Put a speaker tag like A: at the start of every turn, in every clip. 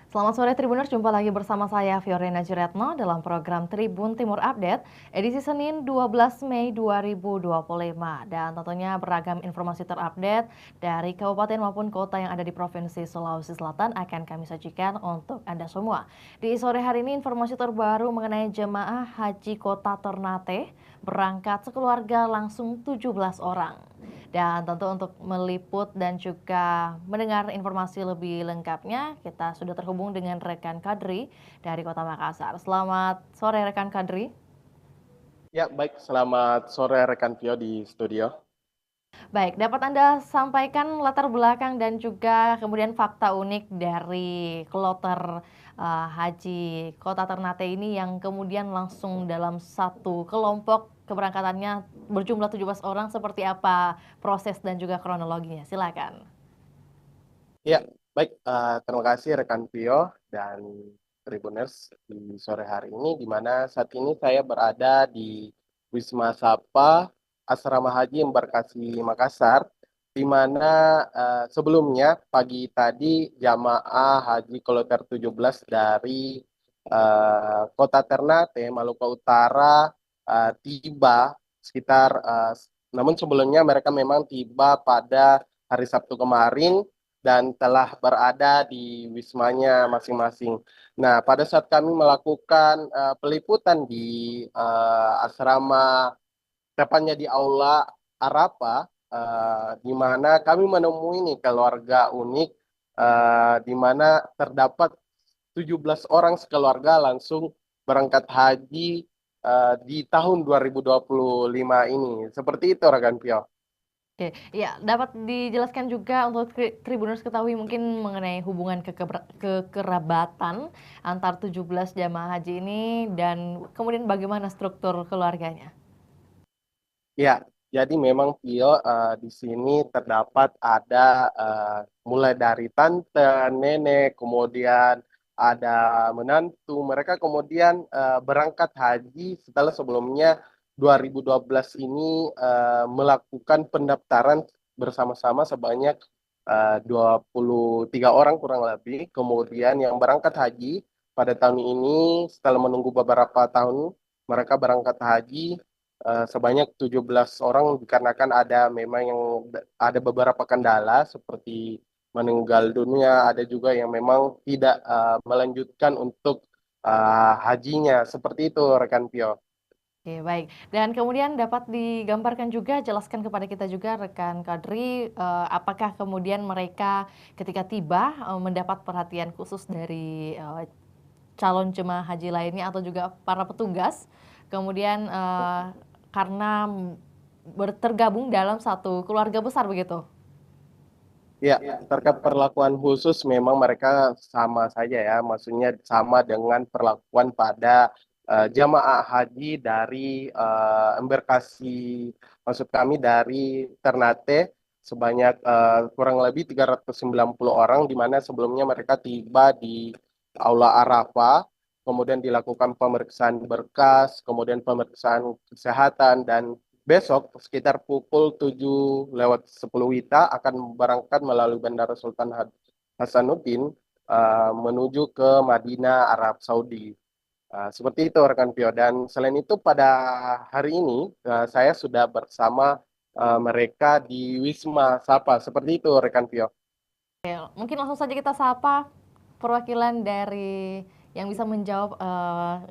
A: Selamat sore Tribuners, jumpa lagi bersama saya Fiorina Juretno dalam program Tribun Timur Update edisi Senin 12 Mei 2025. Dan tentunya beragam informasi terupdate dari kabupaten maupun kota yang ada di Provinsi Sulawesi Selatan akan kami sajikan untuk Anda semua. Di sore hari ini informasi terbaru mengenai jemaah haji kota Ternate berangkat sekeluarga langsung 17 orang. Dan tentu untuk meliput dan juga mendengar informasi lebih lengkapnya, kita sudah terhubung dengan rekan Kadri dari Kota Makassar. Selamat sore rekan Kadri.
B: Ya, baik. Selamat sore rekan Pio di studio.
A: Baik, dapat Anda sampaikan latar belakang dan juga kemudian fakta unik dari kloter haji Kota Ternate ini yang kemudian langsung dalam satu kelompok keberangkatannya berjumlah 17 orang, seperti apa proses dan juga kronologinya? Silakan.
B: Ya, baik. Terima kasih rekan Pio dan Tribuners di sore hari ini, di mana saat ini saya berada di Wisma Sapa Asrama Haji Embarkasi Makassar, di mana sebelumnya pagi tadi jamaah Haji Kloter 17 dari Kota Ternate, Maluku Utara tiba sekitar, namun sebelumnya mereka memang tiba pada hari Sabtu kemarin dan telah berada di wismanya masing-masing. Nah, pada saat kami melakukan peliputan di asrama, tepatnya di Aula Arafah, di mana kami menemui nih keluarga unik, di mana terdapat 17 orang sekeluarga langsung berangkat haji di tahun 2025 ini. Seperti itu, rekan Pio.
A: Oke, ya dapat dijelaskan juga untuk Tribuners ketahui mungkin mengenai hubungan kekerabatan antar 17 jamaah haji ini dan kemudian bagaimana struktur keluarganya.
B: Ya, jadi memang Pio, di sini terdapat ada mulai dari tante, nenek, kemudian ada menantu. Mereka kemudian berangkat haji setelah sebelumnya 2012 ini melakukan pendaftaran bersama-sama sebanyak 23 orang kurang lebih. Kemudian yang berangkat haji pada tahun ini setelah menunggu beberapa tahun mereka berangkat haji sebanyak 17 orang dikarenakan ada memang yang ada beberapa kendala seperti meninggal dunia, ada juga yang memang tidak melanjutkan untuk hajinya. Seperti itu rekan Pio.
A: Oke, baik. Dan kemudian dapat digambarkan juga, jelaskan kepada kita juga rekan Kadri, apakah kemudian mereka ketika tiba mendapat perhatian khusus dari calon jemaah haji lainnya atau juga para petugas, kemudian karena tergabung dalam satu keluarga besar begitu.
B: Ya, terkait perlakuan khusus memang mereka sama saja ya, maksudnya sama dengan perlakuan pada jamaah haji dari embarkasi, maksud kami dari Ternate sebanyak kurang lebih 390 orang, di mana sebelumnya mereka tiba di Aula Arafah, kemudian dilakukan pemeriksaan berkas, kemudian pemeriksaan kesehatan, dan besok sekitar pukul 7:10 WITA akan berangkat melalui Bandara Sultan Hasanuddin menuju ke Madinah, Arab Saudi. Seperti itu rekan Pio. Dan selain itu pada hari ini saya sudah bersama mereka di Wisma Sapa. Seperti itu rekan Pio.
A: Oke, mungkin langsung saja kita sapa perwakilan dari yang bisa menjawab.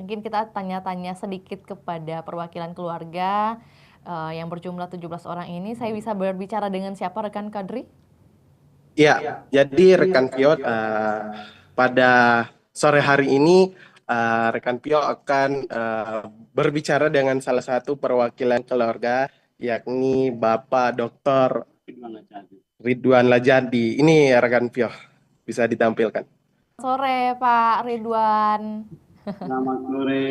A: Mungkin kita tanya-tanya sedikit kepada perwakilan keluarga yang berjumlah 17 orang ini. Saya bisa berbicara dengan siapa rekan Kadri?
B: Ya, jadi rekan Pio, pada sore hari ini rekan Pio akan berbicara dengan salah satu perwakilan keluarga, yakni Bapak Dr. Ridwan Lajadi. Ini rekan Pio, bisa ditampilkan.
A: Sore Pak Ridwan.
C: Selamat sore.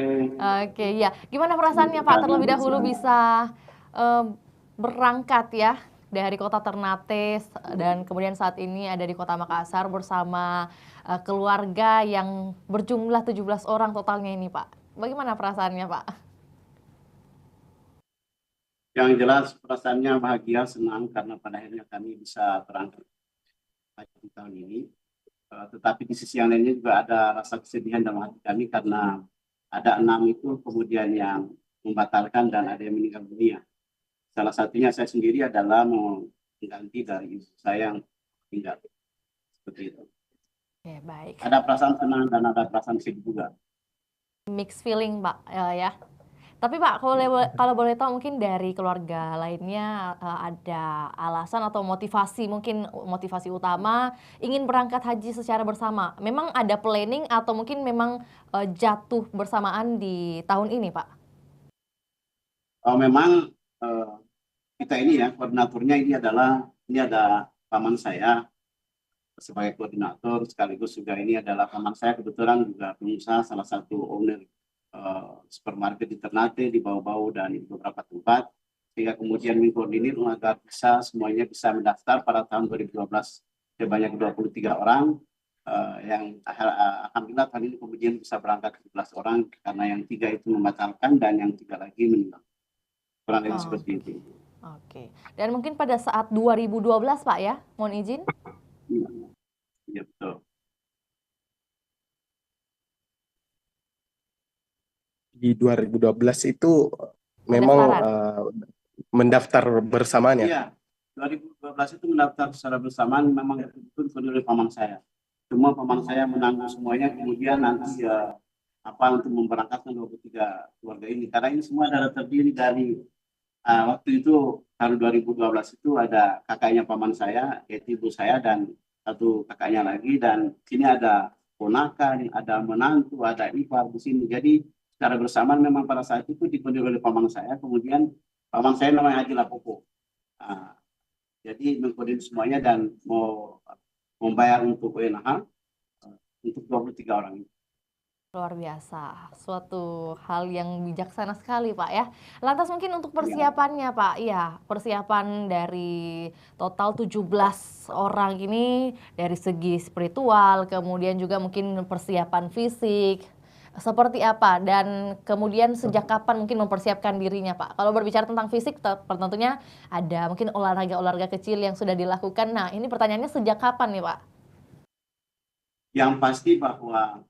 A: Oke, ya. Gimana perasaannya Pak terlebih dahulu bisa eh, berangkat ya dari kota Ternate dan kemudian saat ini ada di kota Makassar bersama keluarga yang berjumlah 17 orang totalnya ini Pak. Bagaimana perasaannya Pak?
C: Yang jelas perasaannya bahagia, senang karena pada akhirnya kami bisa berangkat haji tahun ini. Tetapi di sisi yang lainnya juga ada rasa kesedihan dalam hati kami karena ada 6 itu kemudian yang membatalkan dan ada yang meninggal dunia. Salah satunya saya sendiri adalah mengganti dari ibu saya yang tinggal seperti itu.
A: Oke, baik.
C: Ada perasaan senang dan ada perasaan sedih juga.
A: Mixed feeling, Pak, ya. Tapi Pak, kalau boleh tahu mungkin dari keluarga lainnya ada alasan atau motivasi, mungkin motivasi utama ingin berangkat haji secara bersama. Memang ada planning atau mungkin memang jatuh bersamaan di tahun ini, Pak?
C: Memang kita ini ya koordinatornya ini ada paman saya sebagai koordinator, sekaligus juga ini adalah paman saya kebetulan juga pengusaha salah satu owner supermarket di Ternate, di Bau-Bau dan di beberapa tempat, sehingga kemudian mengkoordinir agar semuanya bisa mendaftar pada tahun 2012 sebanyak 23 orang, yang alhamdulillah tahun ini kemudian bisa berangkat 17 orang karena yang 3 itu membatalkan dan yang 3 lagi meninggal. Kurang lebih seperti itu.
A: Oke. Dan mungkin pada saat 2012 Pak ya, mohon izin?
C: Iya, betul.
B: Di 2012 itu memang mendaftar bersamaan ya?
C: Iya, 2012 itu mendaftar secara bersamaan memang itu oleh paman saya. Semua paman saya menanggung semuanya, kemudian nanti untuk memberangkatkan 23 keluarga ini. Karena ini semua adalah terdiri dari waktu itu tahun 2012 itu ada kakaknya paman saya, yaitu ibu saya dan satu kakaknya lagi, dan sini ada ponakan, ada menantu, ada ipar di sini. Jadi secara bersamaan memang pada saat itu dipanggil oleh paman saya, kemudian paman saya namanya Haji Lapopo. Jadi mengkoordinir semuanya dan mau membayar untuk UNH untuk 23 orang itu.
A: Luar biasa, suatu hal yang bijaksana sekali Pak ya. Lantas mungkin untuk persiapannya Pak, iya persiapan dari total 17 orang ini dari segi spiritual, kemudian juga mungkin persiapan fisik, seperti apa dan kemudian sejak kapan mungkin mempersiapkan dirinya Pak? Kalau berbicara tentang fisik tentunya ada mungkin olahraga-olahraga kecil yang sudah dilakukan. Nah ini pertanyaannya sejak kapan nih Pak?
C: Yang pasti bahwa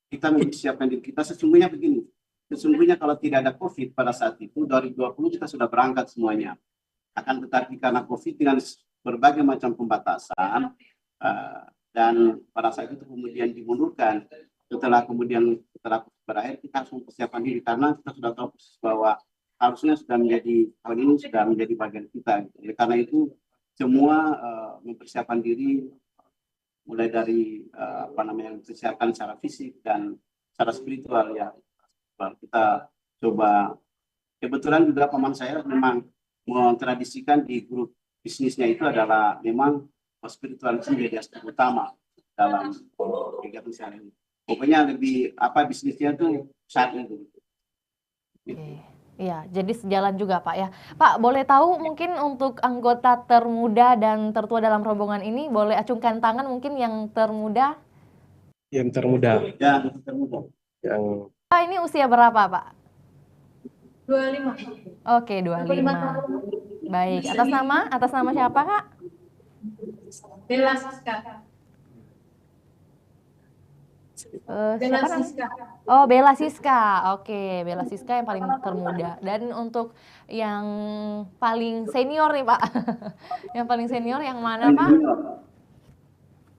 C: kita mempersiapkan diri kita sesungguhnya begini. Sesungguhnya kalau tidak ada COVID pada saat itu 2020 kita sudah berangkat semuanya. Akan tetapi karena COVID dengan berbagai macam pembatasan dan pada saat itu kemudian dimundurkan. Setelah berakhir kita harus mempersiapkan diri karena kita sudah tahu bahwa harusnya sudah menjadi tahun ini sudah menjadi bagian kita. Gitu. Karena itu semua mempersiapkan diri mulai dari mempersiapkan secara fisik dan secara spiritual ya. Kita coba, kebetulan juga paman saya memang mentradisikan di grup bisnisnya itu adalah memang spiritual itu menjadi aspek utama dalam kegiatan sehari-hari. Pokoknya lebih bisnisnya tuh saat itu.
A: Iya, jadi sejalan juga Pak ya. Pak, boleh tahu mungkin untuk anggota termuda dan tertua dalam rombongan ini, boleh acungkan tangan mungkin yang termuda?
B: Yang termuda.
C: Ya, termuda.
B: Yang...
A: Pak, ini usia berapa Pak?
D: 25.
A: Oke, 25. Baik, atas nama siapa Kak?
D: Bella Siska.
A: Siapa namanya? Oh, Bella Siska. Oke, Bella Siska yang paling termuda. Dan untuk yang paling senior nih, Pak. Yang paling senior yang mana, Pak?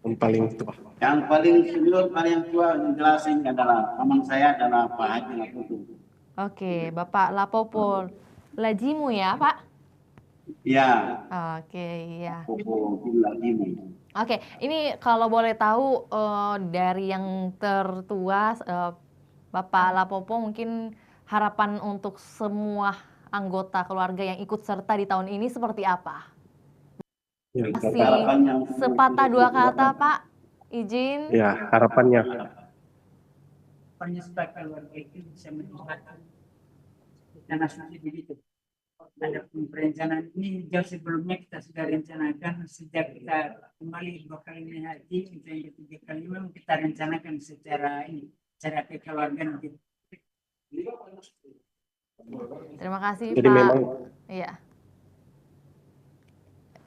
B: Yang paling tua.
C: Yang paling senior, paling tua yang jelasin adalah paman saya adalah Pak Haji Lapopo.
A: Oke, Bapak Lapopo Lajimu ya, Pak?
C: Iya.
A: Oke, iya.
C: Lapopo Lajimu.
A: Oke, ini kalau boleh tahu dari yang tertua, Bapak Lapopo mungkin harapan untuk semua anggota keluarga yang ikut serta di tahun ini seperti apa? Masih sepatah dua kata Pak, izin.
B: Ya, harapannya.
E: Harapannya supaya keluarga itu bisa melihat rencana suci begitu. Ada perencanaan ini jauh sebelumnya kita sudah rencanakan sejak kita kembali 2 kali naik haji, yang ketiga kali memang kita rencanakan secara kekeluargaan gitu.
A: Terima kasih
B: Jadi
A: Pak.
B: memang
A: iya.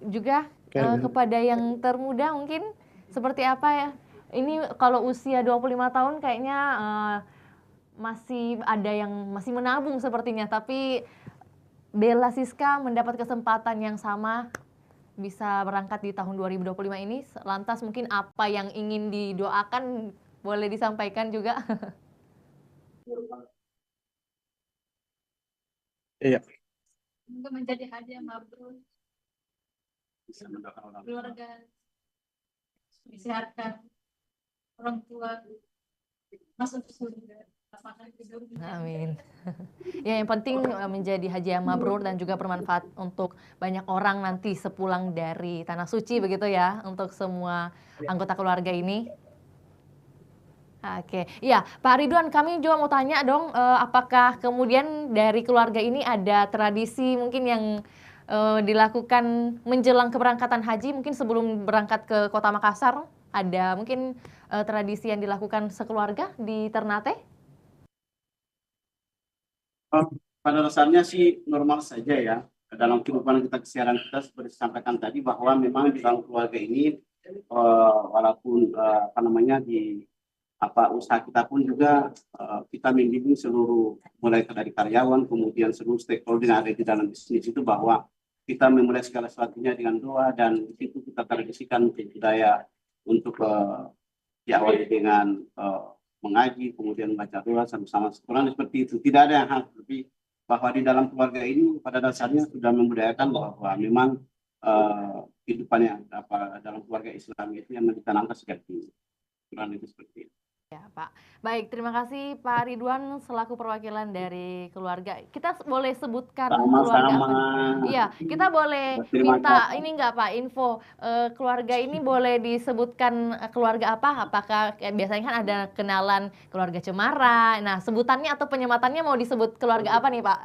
A: Juga kepada yang termuda mungkin seperti apa ya? Ini kalau usia 25 tahun kayaknya masih ada yang masih menabung sepertinya, tapi Bella Siska mendapat kesempatan yang sama bisa berangkat di tahun 2025 ini. Lantas mungkin apa yang ingin didoakan boleh disampaikan juga?
B: Iya.
D: Semoga menjadi hadiah mabrur,
C: Bisa mendoakan orang tua.
D: keluarga disehatkan, orang tua masuk surga, lapangan tidur di jannah.
A: Amin. Ya, yang penting menjadi haji yang mabrur dan juga bermanfaat untuk banyak orang nanti sepulang dari Tanah Suci begitu ya, untuk semua anggota keluarga ini. Oke, iya Pak Ridwan, kami juga mau tanya dong, apakah kemudian dari keluarga ini ada tradisi mungkin yang dilakukan menjelang keberangkatan haji, mungkin sebelum berangkat ke Kota Makassar, ada mungkin tradisi yang dilakukan sekeluarga di Ternate?
C: Pada dasarnya sih normal saja ya. Dalam kehidupan kita kesiaran kita seperti disampaikan tadi bahwa memang di dalam keluarga ini walaupun apa namanya di usaha kita pun juga kita membimbing seluruh mulai dari karyawan kemudian seluruh stakeholder yang ada di dalam bisnis itu bahwa kita memulai segala sesuatunya dengan doa dan di situ kita tradisikan budaya untuk diawali dengan mengaji kemudian membaca doa sama-sama sekurang seperti itu. Tidak ada yang hal lebih bahwa di dalam keluarga ini pada dasarnya sudah membudayakan bahwa memang kehidupan yang dalam keluarga Islam itu yang ditanamkan sejak dini. Kurang itu seperti itu.
A: Ya, Pak. Baik, terima kasih Pak Ridwan selaku perwakilan dari keluarga. Kita boleh sebutkan keluarga apa? Iya, kita boleh
C: Terima
A: minta
C: kasih.
A: ini enggak Pak, info keluarga ini boleh disebutkan keluarga apa? Apakah biasanya kan ada kenalan keluarga Cemara. Nah, sebutannya atau penyematannya mau disebut keluarga apa nih, Pak?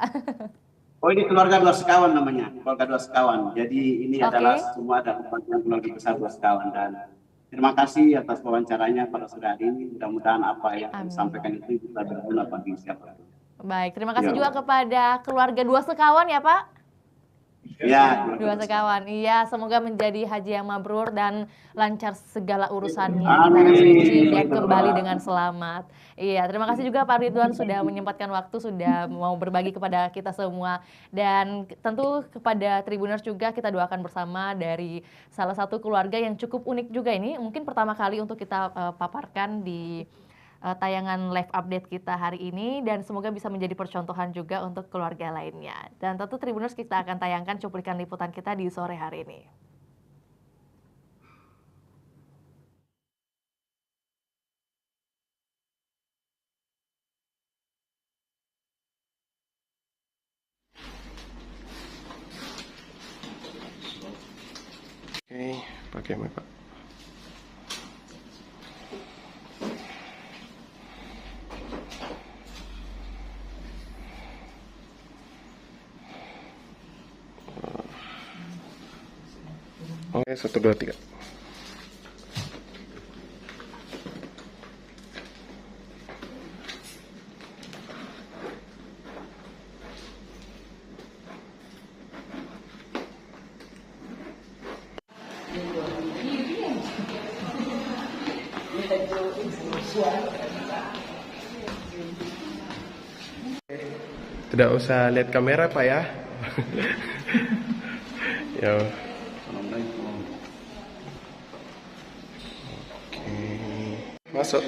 C: Oh, ini keluarga dua sekawan namanya, keluarga dua sekawan. Jadi ini
A: Oke.
C: adalah semua ada keluarga besar dua sekawan dan terima kasih atas wawancaranya pada sore hari ini. Mudah-mudahan apa yang
A: Amin.
C: disampaikan itu bisa berguna bagi siapa.
A: Baik, terima kasih
C: Ya.
A: juga kepada keluarga dua sekawan ya, Pak.
C: Ya,
A: Dua sekawan, iya semoga menjadi haji yang mabrur dan lancar segala urusannya di
C: Amin.
A: Tanah Suci dan kembali dengan selamat. Iya, terima kasih juga Pak Ridwan sudah menyempatkan waktu, sudah mau berbagi kepada kita semua. Dan tentu kepada Tribuners juga kita doakan bersama dari salah satu keluarga yang cukup unik juga ini. Mungkin pertama kali untuk kita paparkan di tayangan live update kita hari ini dan semoga bisa menjadi percontohan juga untuk keluarga lainnya. Dan tentu Tribuners kita akan tayangkan cuplikan liputan kita di sore hari ini.
B: Oke, pakai mic, Pak. Oke, 1, 2, 3. Tidak usah lihat kamera, Pak ya. Ya. Oke. Masuk.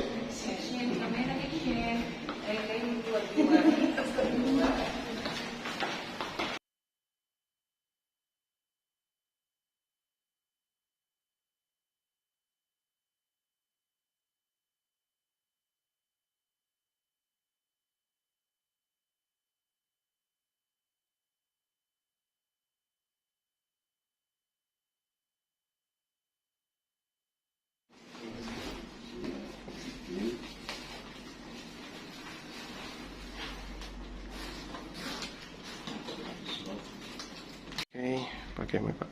B: Oke, pakai mic, Pak.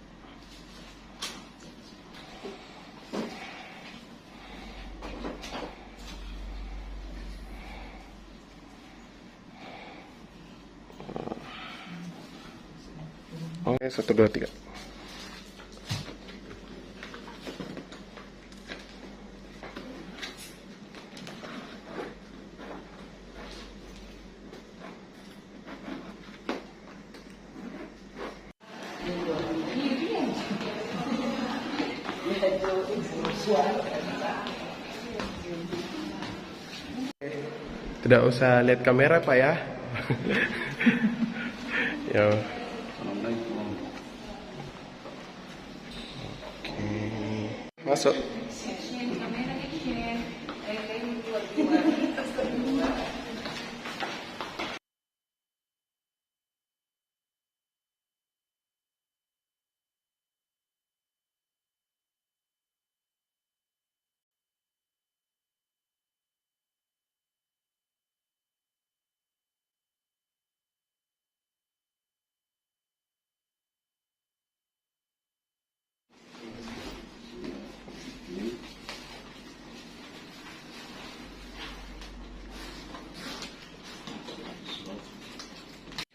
B: Oke, 1, 2, 3. Tidak usah lihat kamera Pak ya. Ya. Oke. Masuk.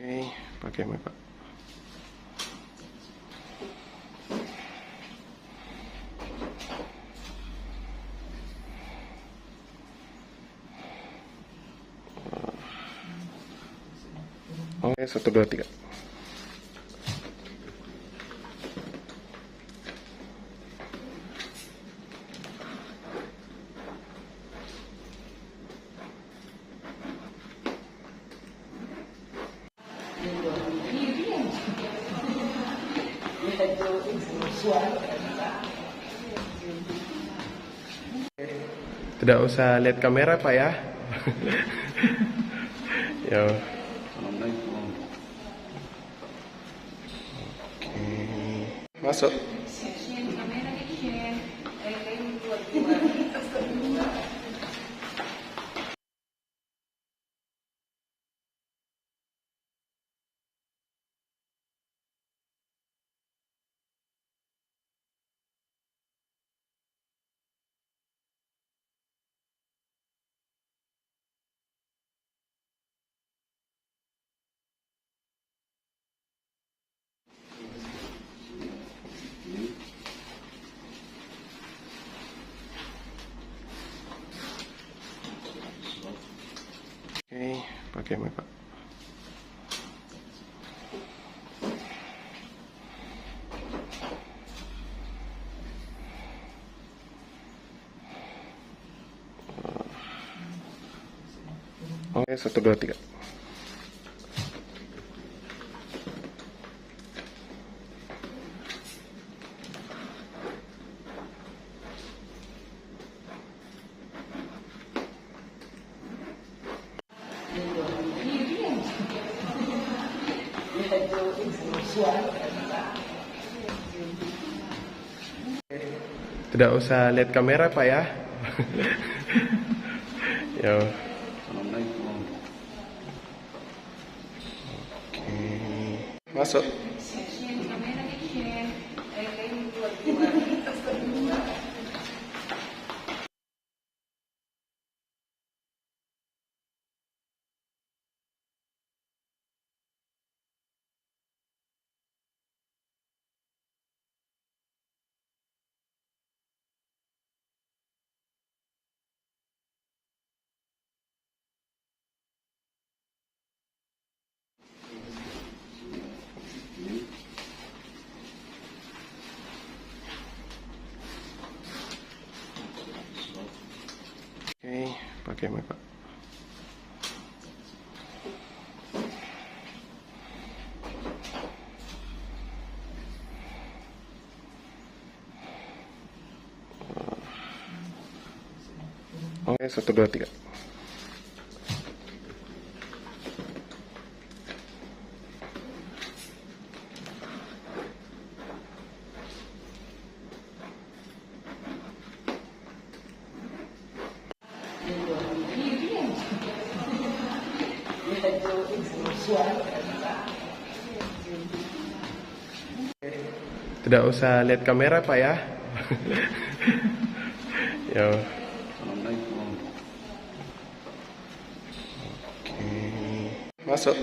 B: Oke, pakai mic Pak. Oke, 1, 2, 3. Tidak usah lihat kamera Pak ya. Ya. Oke. Masuk. Oke, pakai mic Pak. Oke, 1, 2, 3. Tidak usah lihat kamera Pak ya. Ya. Oke. Masuk. Oke, pakai mic Pak. Oke, 1, 2, 3. Tidak usah lihat kamera Pak ya. Ya. Oke. Masuk.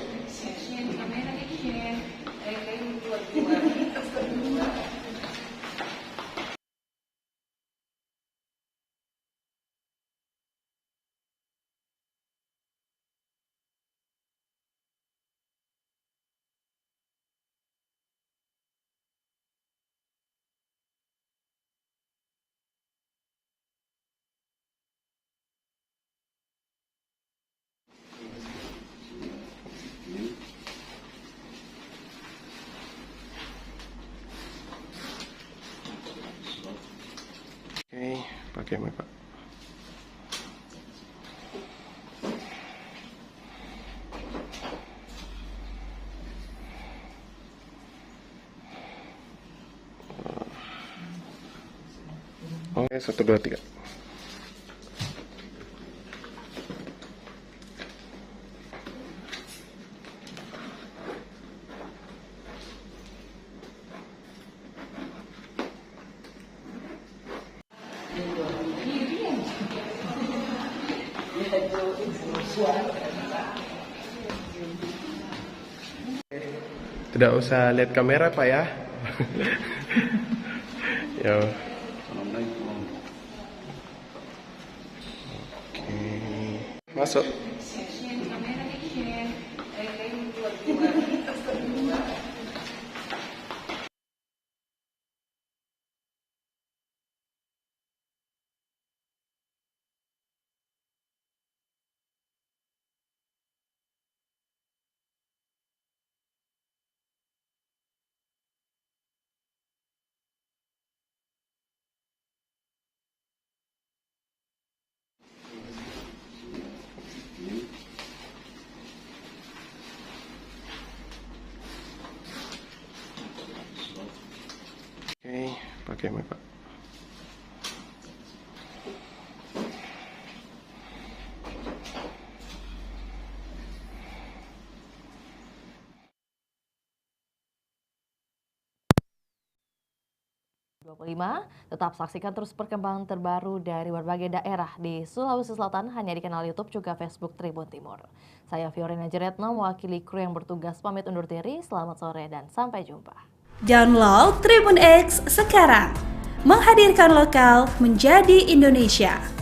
B: pakai mic, Pak. Oke, 1, 2, 3. Tidak usah lihat kamera, Pak ya. Ya. Oke. Masuk. Oke, pakai mic, Pak.
A: Tetap saksikan terus perkembangan terbaru dari berbagai daerah di Sulawesi Selatan hanya di kanal YouTube juga Facebook Tribun Timur. Saya Fiorina Jeretno mewakili kru yang bertugas pamit undur diri. Selamat sore dan sampai jumpa.
F: Download Tribun X sekarang, menghadirkan lokal menjadi Indonesia.